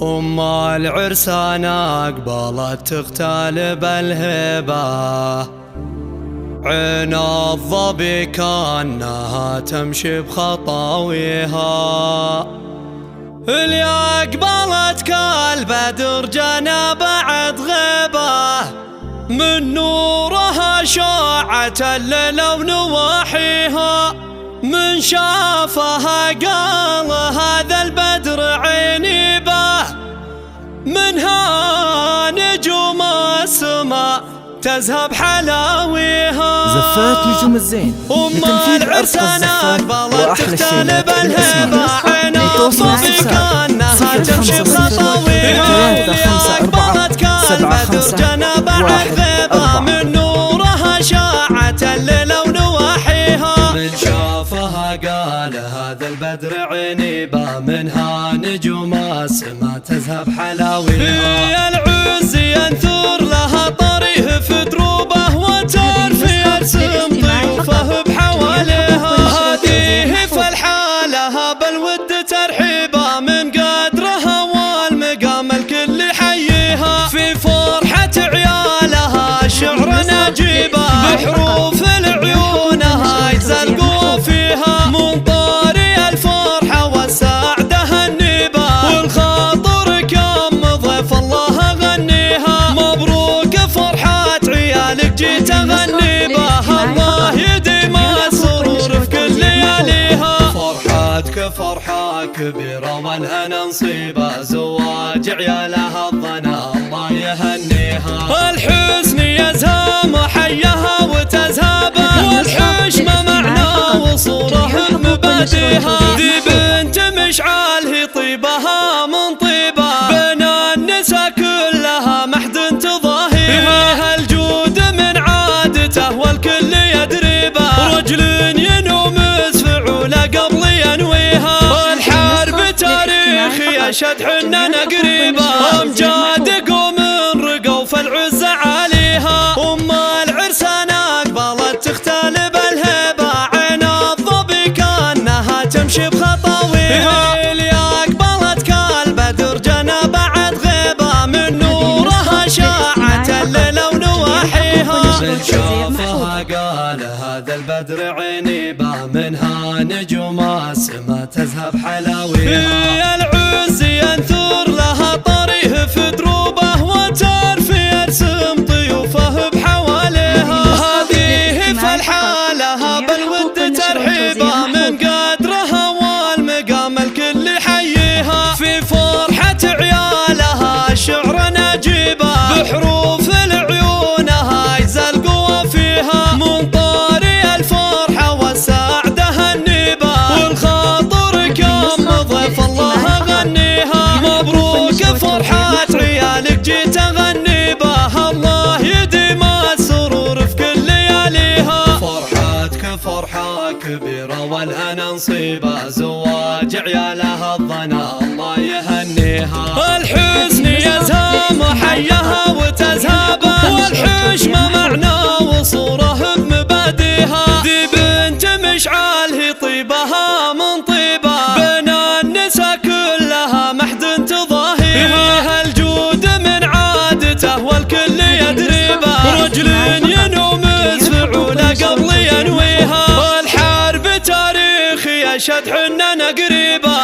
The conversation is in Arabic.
العرسانة قبلت تختال بالهبة، عين الظبي كأنها تمشي بخطاويها، اللي أقبلت كالبدر جنى بعد غيبة، من نورها شاعت الليلة ونواحيها، من شافها قال هذا البدر عيني به، منها نجوم السماء تذهب حلاويها. زفات نجوم الزين لتنفيذ عرس الزفات وأحلى الشيء بالهبة، عين الظبي كأنها تمشي بخطاويها، 354 جنى بعد غيبة، من نورها شاعت الليلة ونواحيها، من شافها قال هذا البدر عيني به، منها نجوم السما تذهب حلاويها. العز ينثر لها طريه في دروبه، وترفي ارسم ضيوفه بحواليها، هذه فالحالها بالود ترحيبه، من قدرها والمقام الكل يحييها، في فرحة عيالها الشعر نجيبه، بحروف العيونها يزلقوا فيها، من طاري الفرحة والسعدة هنيبه، والخاطر كم ضيف الله غنيها، مبروك فرحة عيالك جيت اغنيبه، الله يديم السرور في كل لياليها، فرحتك فرحة كبيرة والهنا نصيبه، زواج عيالها الظنا الله يهنيها، الحزن يزهم حيها وتذهبه، والحشمة معنى وصوره بمباديها، ذي بنت مشعل هي طيبها من طيبه، بين النساء كلها محد تضاهيها، الجود من عادته والكل يدريبه، رجل ينوم فعوله قبل ينويها، الحرب تاريخي اشد حننا قريبه، امجاد قوم رقوا فالعز عليها، العرسانة قبلت تختال بالهبة، عين الظبي كأنها تمشي بخطاويها، اللي أقبلت كالبدر جنى بعد غيبة، من نورها شاعت الليلة ونواحيها، من شافها قال هذا البدر عيني به، منها نجوم السما تذهب حلاويها، العز ينثر لها طريه في دروبه، وترفي ارسم ضيوفه بحواليها، هذه فالحالها بالود ترحيبه، من قدرها والمقام الكل يحييها، في فرحة عيالها الشعر نجيبه، بحروف العيونها يزلقوا فيها، من طاري الفرحة والسعدة هنيبه، والخاطر كم ضيف الله غنيها، مبروك فرحة عيالك جيت اغنيبه، الله يديم السرور في كل لياليها، فرحتك فرحة كبيرة والهنا نصيبه، زواج عيالها الظنا الله يهنيها، الحزن يزهم حيها وتذهبه، والحشمة معنى وصوره بمباديها، ذي بنت مشعل هي طيبها من طيبه، بين النساء كلها محد تضاهيها، الجود من عادته والكل يدريبه، رجل ينوم فعوله قبل ينويها، الحرب تاريخي اشد حننا قريبه،